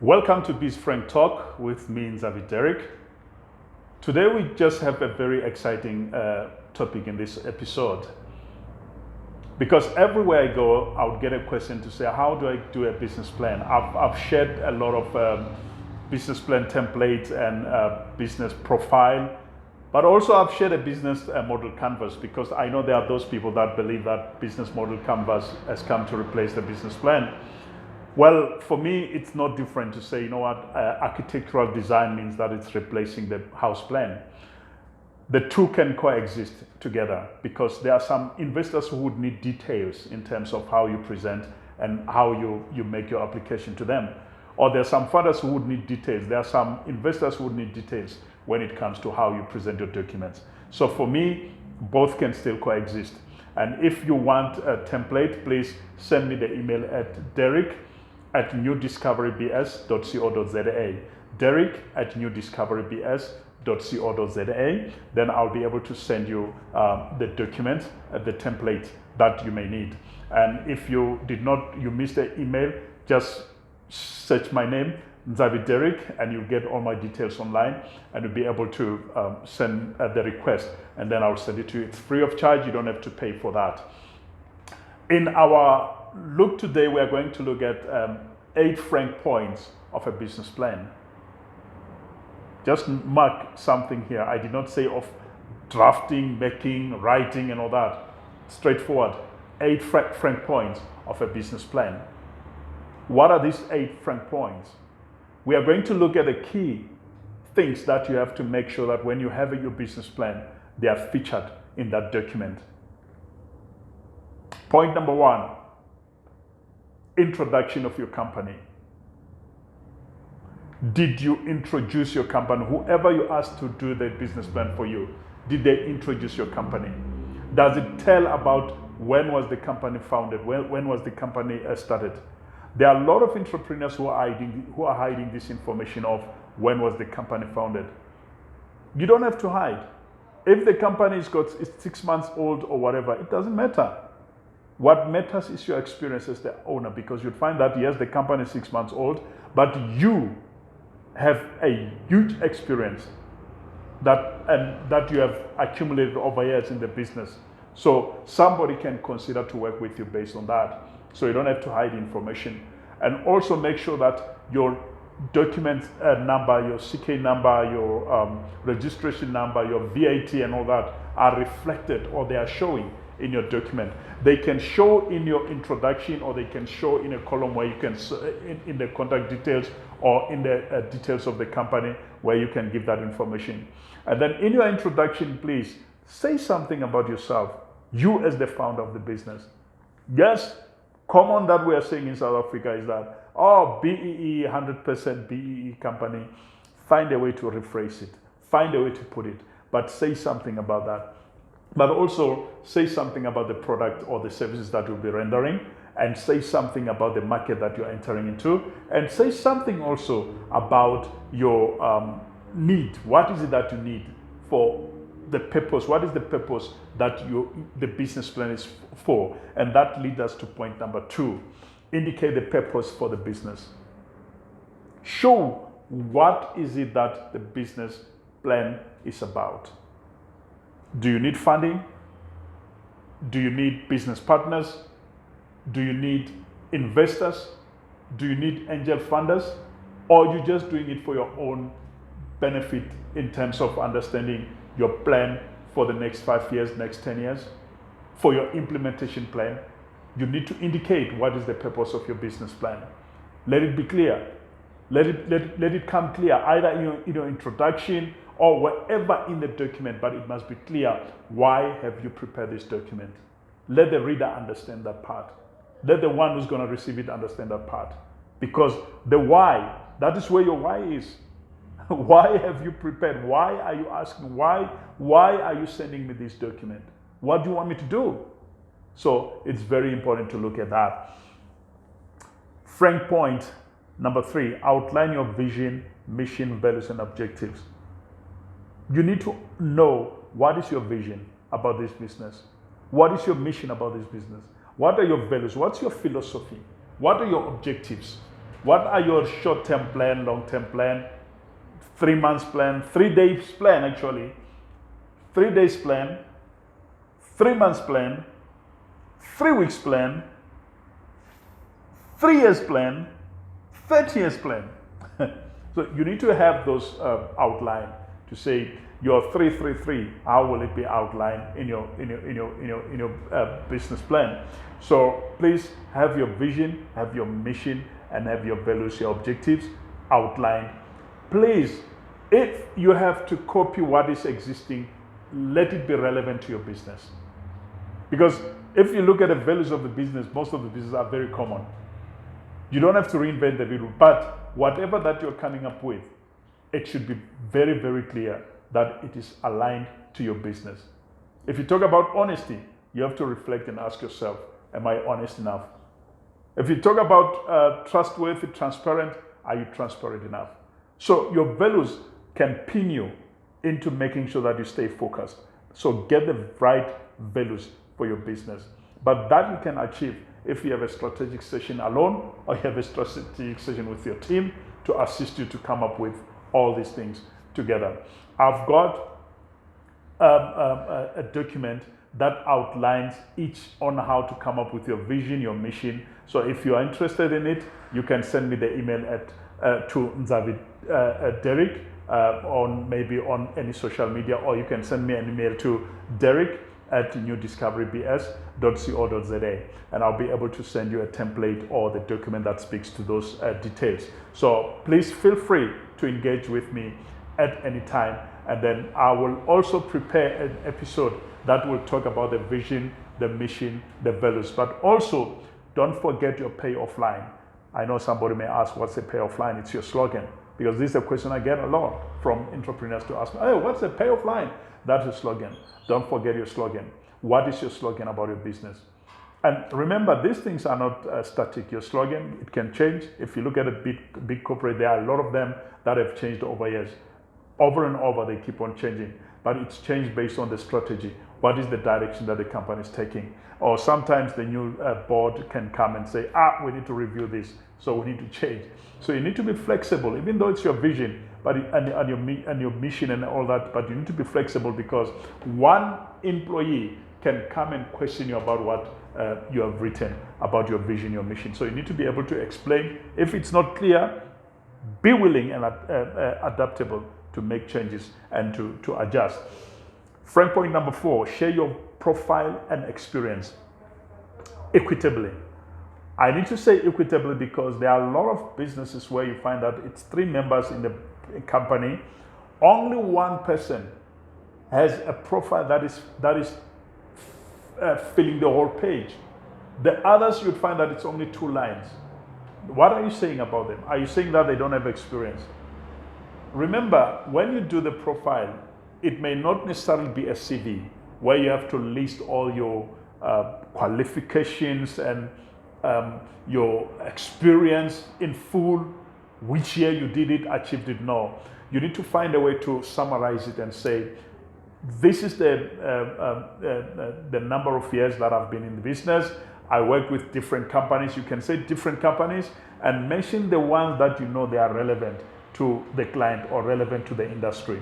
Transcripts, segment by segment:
Welcome to BizFrankTalk with me, Derek. Today we just have a very exciting topic in this episode. Because everywhere I go, I would get a question to say, how do I do a business plan? I've shared a lot of business plan templates and business profile, but also I've shared a business model canvas because I know there are those people that believe that business model canvas has come to replace the business plan. Well, for me, it's not different to say, architectural design means that it's replacing the house plan. The two can coexist together because there are some investors who would need details in terms of how you present and how you make your application to them. Or there are some funders who would need details. There are some investors who would need details when it comes to how you present your documents. So for me, both can still coexist. And if you want a template, please send me the email at derek@newdiscoverybs.co.za. derek@newdiscoverybs.co.za. Then I'll be able to send you the document, the template that you may need. And if you missed the email, just search my name, Derek, and you'll get all my details online, and you'll be able to send the request, and then I'll send it to you. It's free of charge. You don't have to pay for that. In our look today, we are going to look at 8 frank points of a business plan. Just mark something here. I did not say of drafting, making, writing, and all that. Straightforward. 8 frank points of a business plan. What are these 8 frank points? We are going to look at the key things that you have to make sure that when you have your business plan, they are featured in that document. Point number 1, introduction of your company. Did you introduce your company? Whoever you asked to do the business plan for you, did they introduce your company? Does it tell about when was the company founded? When was the company started? There are a lot of entrepreneurs who are hiding this information of when was the company founded. You don't have to hide. If the company is 6 months old or whatever, it doesn't matter. What matters is your experience as the owner, because you'd find that yes, the company is 6 months old, but you have a huge experience that you have accumulated over years in the business. So somebody can consider to work with you based on that. So you don't have to hide information. And also make sure that your document number, your CK number, your registration number, your VAT and all that are reflected, or they are showing in your document. They can show in your introduction, or they can show in a column where you can, in the contact details, or in the details of the company where you can give that information. And then in your introduction, please say something about yourself, you as the founder of the business. Yes, common that we are saying in South Africa is that, BEE, 100% BEE company. Find a way to rephrase it. Find a way to put it, but say something about that. But also say something about the product or the services that you'll be rendering, and say something about the market that you're entering into, and say something also about your need. What is it that you need for the purpose? What is the purpose that the business plan is for? And that leads us to point number 2. Indicate the purpose for the business. Show what is it that the business plan is about. Do you need funding? Do you need business partners? Do you need investors? Do you need angel funders? Or are you just doing it for your own benefit in terms of understanding your plan for the next 5 years, next 10 years? For your implementation plan, you need to indicate what is the purpose of your business plan. Let it be clear. Let it come clear, either in your introduction or wherever in the document, but it must be clear, why have you prepared this document? Let the reader understand that part. Let the one who's going to receive it understand that part. Because the why, that is where your why is. Why have you prepared? Why are you asking? Why are you sending me this document? What do you want me to do? So it's very important to look at that. Frank point number 3, outline your vision, mission, values, and objectives. You need to know what is your vision about this business. What is your mission about this business? What are your values? What's your philosophy? What are your objectives? What are your short-term plan, long-term plan, 3 months plan, 3 days plan actually, 3 days plan, 3 months plan, 3 weeks plan, 3 years plan, 30 years plan. So you need to have those outlined to say your 333. How will it be outlined in your business plan? So please have your vision, have your mission, and have your values, your objectives outlined. Please, if you have to copy what is existing, let it be relevant to your business. Because if you look at the values of the business, most of the businesses are very common. You don't have to reinvent the wheel, but whatever that you're coming up with, it should be very, very clear that it is aligned to your business. If you talk about honesty, you have to reflect and ask yourself, am I honest enough? If you talk about trustworthy, transparent, are you transparent enough? So your values can pin you into making sure that you stay focused. So get the right values for your business. But that you can achieve if you have a strategic session alone or you have a strategic session with your team to assist you to come up with all these things together. I've got a document that outlines each on how to come up with your vision, your mission. So if you are interested in it, you can send me the email to Nzavi Derek maybe on any social media, or you can send me an email to derek@newdiscoverybs.co.za, and I'll be able to send you a template or the document that speaks to those details. So please feel free to engage with me at any time, and then I will also prepare an episode that will talk about the vision, the mission, the values, but also don't forget your payoff line. I know somebody may ask, what's the payoff line? It's your slogan, because this is a question I get a lot from entrepreneurs to ask me, hey, what's the payoff line? That's your slogan. Don't forget your slogan. What is your slogan about your business? And remember, these things are not static. Your slogan, it can change. If you look at a big corporate, there are a lot of them that have changed over years. Over and over, they keep on changing. But it's changed based on the strategy. What is the direction that the company is taking? Or sometimes the new board can come and say, we need to review this, so we need to change. So you need to be flexible, even though it's your vision and your mission and all that, but you need to be flexible, because one employee can come and question you about what you have written about your vision, your mission. So you need to be able to explain. If it's not clear, be willing and adaptable to make changes and to adjust. Frank point number 4, share your profile and experience equitably. I need to say equitably because there are a lot of businesses where you find that it's 3 members in the company. Only one person has a profile that is filling the whole page. The others, you'd find that it's only 2 lines. What are you saying about them? Are you saying that they don't have experience? Remember, when you do the profile, it may not necessarily be a CV where you have to list all your qualifications and your experience in full, which year you did it, achieved it. No, you need to find a way to summarize it and say, this is the number of years that I've been in the business. I work with different companies. You can say different companies and mention the ones that you know they are relevant to the client or relevant to the industry.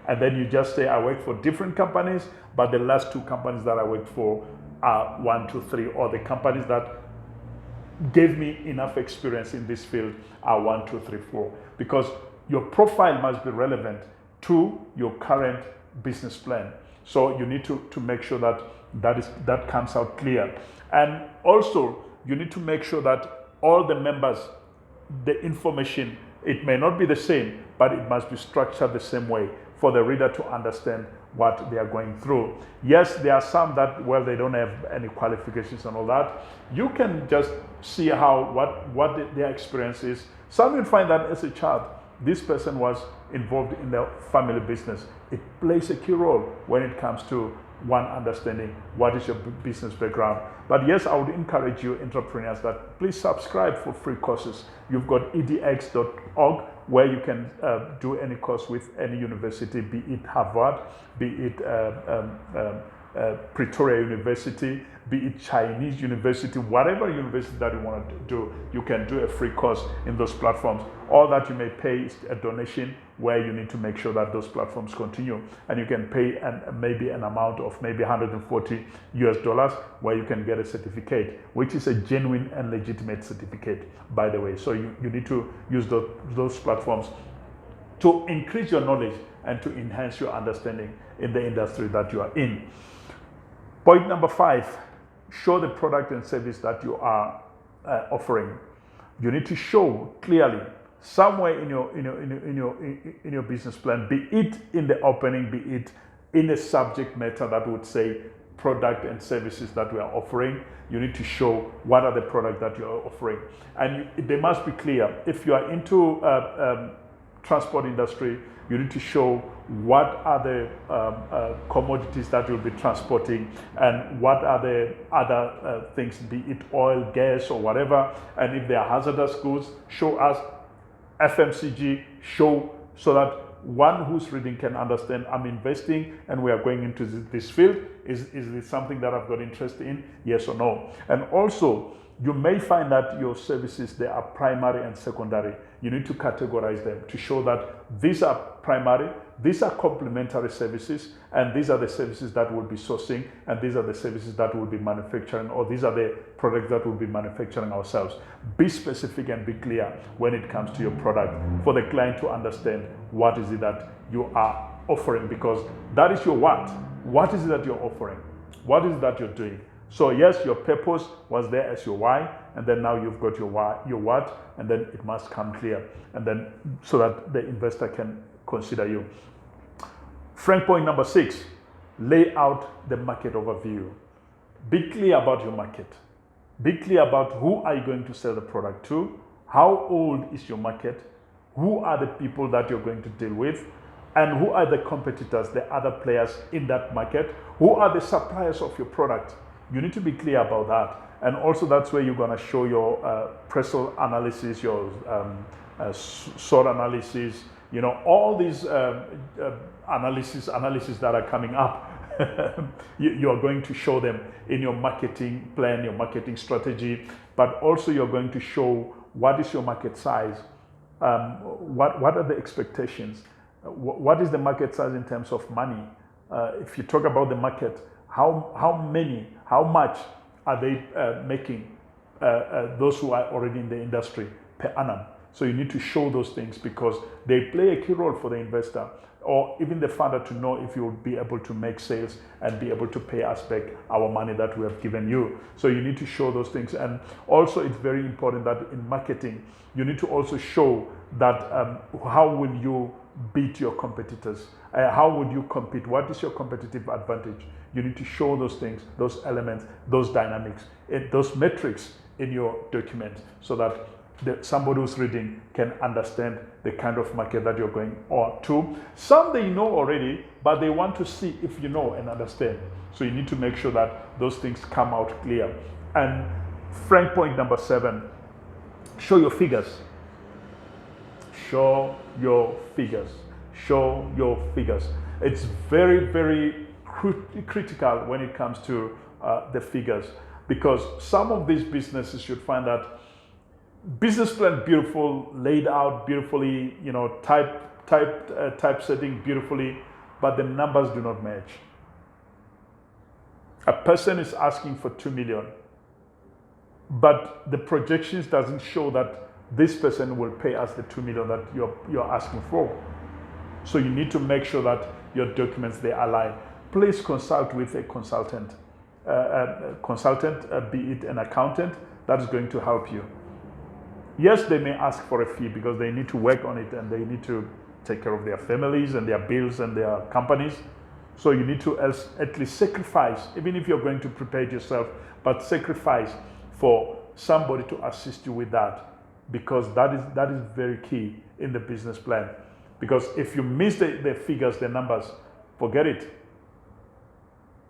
And then you just say, I work for different companies, but the last 2 companies that I worked for are 1, 2, 3, or the companies that gave me enough experience in this field are 1, 2, 3, 4. Because your profile must be relevant to your current business plan. So you need to make sure that comes out clear. And also, you need to make sure that all the members, the information, it may not be the same, but it must be structured the same way for the reader to understand what they are going through. Yes, there are some that, well, they don't have any qualifications and all that. You can just see what their experience is. Some will find that as a child, this person was involved in the family business. It plays a key role when it comes to one understanding what is your business background. But yes, I would encourage you entrepreneurs that please subscribe for free courses. You've got edx.org where you can do any course with any university, be it Harvard, be it Pretoria University, be it Chinese university, whatever university that you want to do, you can do a free course in those platforms. All that you may pay is a donation where you need to make sure that those platforms continue. And you can pay maybe an amount of maybe $140 where you can get a certificate, which is a genuine and legitimate certificate, by the way. So you need to use those platforms to increase your knowledge and to enhance your understanding in the industry that you are in. Point number 5, show the product and service that you are offering. You need to show clearly somewhere in your business plan, be it in the opening, be it in a subject matter that would say product and services that we are offering. You need to show what are the products that you are offering, and they must be clear. If you are into transport industry, you need to show what are the commodities that you'll be transporting, and what are the other things, be it oil, gas, or whatever. And if they are hazardous goods, show us. FMCG, show, so that one who's reading can understand, I'm investing and we are going into this field. Is this something that I've got interest in? Yes or no? And also, you may find that your services, they are primary and secondary. You need to categorize them to show that these are primary, these are complementary services, and these are the services that we'll be sourcing, and these are the services that we'll be manufacturing, or these are the products that we'll be manufacturing ourselves. Be specific and be clear when it comes to your product for the client to understand what is it that you are offering, because that is your what. What is it that you're offering? What is it that you're doing? So yes, your purpose was there as your why, and then now you've got your why, your what, and then it must come clear, and then so that the investor can consider you. Frank, point number 6, lay out the market overview. Be clear about your market. Be clear about who are you going to sell the product to, how old is your market, who are the people that you're going to deal with, and who are the competitors, the other players in that market, who are the suppliers of your product. You need to be clear about that. And also that's where you're going to show your pressure analysis, your SWOT analysis, all these analysis that are coming up. You are going to show them in your marketing plan, your marketing strategy, but also you're going to show what is your market size, what are the expectations, what is the market size in terms of money. If you talk about the market, how much are they making, those who are already in the industry per annum? So you need to show those things because they play a key role for the investor or even the funder to know if you will be able to make sales and be able to pay us back our money that we have given you. So you need to show those things. And also it's very important that in marketing, you need to also show that how will you beat your competitors? How would you compete? What is your competitive advantage? You need to show those things, those elements, those dynamics, those metrics in your document so that somebody who's reading can understand the kind of market that you're going to. Some they know already, but they want to see if you know and understand. So you need to make sure that those things come out clear. And Frank, point number 7, show your figures. Show your figures. Show your figures. It's very, very critical when it comes to the figures, because some of these businesses should find that business plan beautiful, laid out beautifully, typesetting beautifully, but the numbers do not match. A person is asking for 2 million, but the projections doesn't show that this person will pay us the 2 million that you're asking for. So you need to make sure that your documents, they align. Please consult with a consultant, be it an accountant, that is going to help you. Yes, they may ask for a fee because they need to work on it and they need to take care of their families and their bills and their companies. So you need to at least sacrifice, even if you're going to prepare it yourself, but sacrifice for somebody to assist you with that, because that is very key in the business plan. Because if you miss the figures, the numbers, forget it.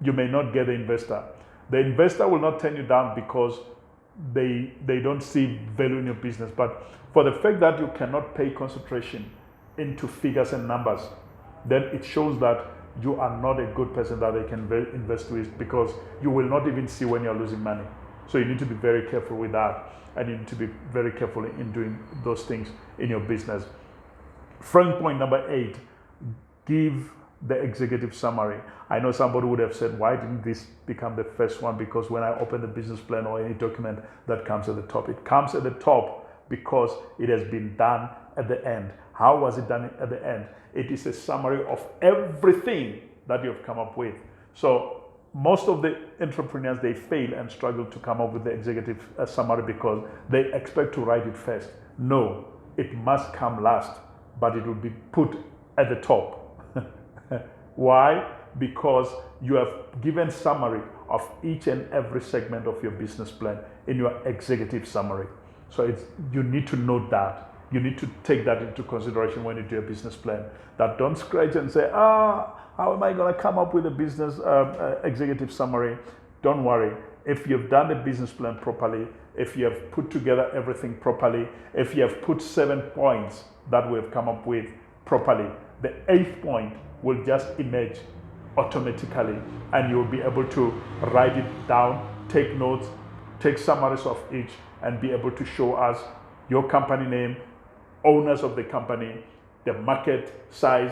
You may not get the investor. The investor will not turn you down because they don't see value in your business, but for the fact that you cannot pay concentration into figures and numbers, then it shows that you are not a good person that they can invest with, because you will not even see when you're losing money. So you need to be very careful with that, and you need to be very careful in doing those things in your business. Frank, point number 8, give the executive summary. I know somebody would have said, why didn't this become the first one? Because when I open the business plan or any document, that comes at the top. It comes at the top because it has been done at the end. How was it done at the end? It is a summary of everything that you've come up with. So most of the entrepreneurs, they fail and struggle to come up with the executive summary because they expect to write it first. No, it must come last, but it will be put at the top. Why? Because you have given summary of each and every segment of your business plan in your executive summary. So you need to note that. You need to take that into consideration when you do a business plan. That don't scratch and say, how am I going to come up with a business executive summary? Don't worry. If you've done the business plan properly, if you have put together everything properly, if you have put 7 points that we have come up with properly, the 8th point will just emerge automatically, and you'll be able to write it down, take notes, take summaries of each, and be able to show us your company name, owners of the company, the market size,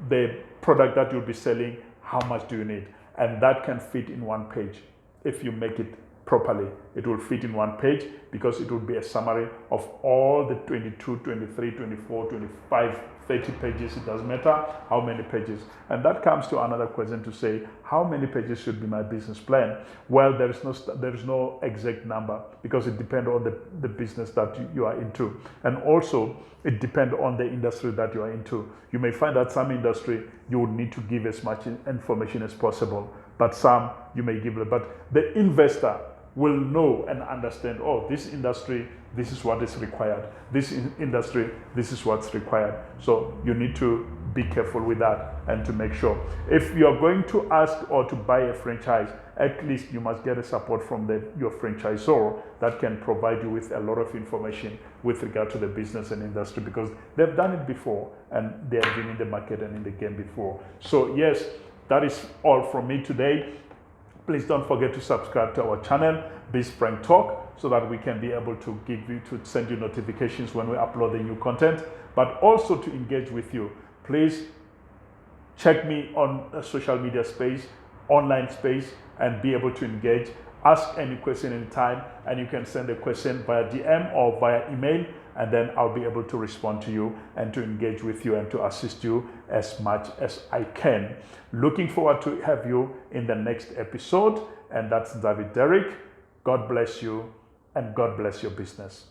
the product that you'll be selling, how much do you need. And that can fit in one page. If you make it properly, it will fit in one page, because it will be a summary of all the 22, 23, 24, 25, 30 pages. It doesn't matter how many pages. And that comes to another question to say, how many pages should be my business plan? Well, there is no exact number, because it depends on the business that you are into. And also, it depends on the industry that you are into. You may find that some industry, you would need to give as much information as possible, but some you may give, but the investor will know and understand, this industry, this is what is required. This industry, this is what's required. So you need to be careful with that, and to make sure. If you're going to ask or to buy a franchise, at least you must get a support from your franchisor that can provide you with a lot of information with regard to the business and industry, because they've done it before and they have been in the market and in the game before. So yes, that is all from me today. Please don't forget to subscribe to our channel, BizFrankTalk, so that we can be able to send you notifications when we upload the new content, but also to engage with you. Please check me on a social media space, online space, and be able to engage. Ask any question anytime, and you can send a question via DM or via email, and then I'll be able to respond to you and to engage with you and to assist you as much as I can. Looking forward to have you in the next episode, and that's David Derrick. God bless you, and God bless your business.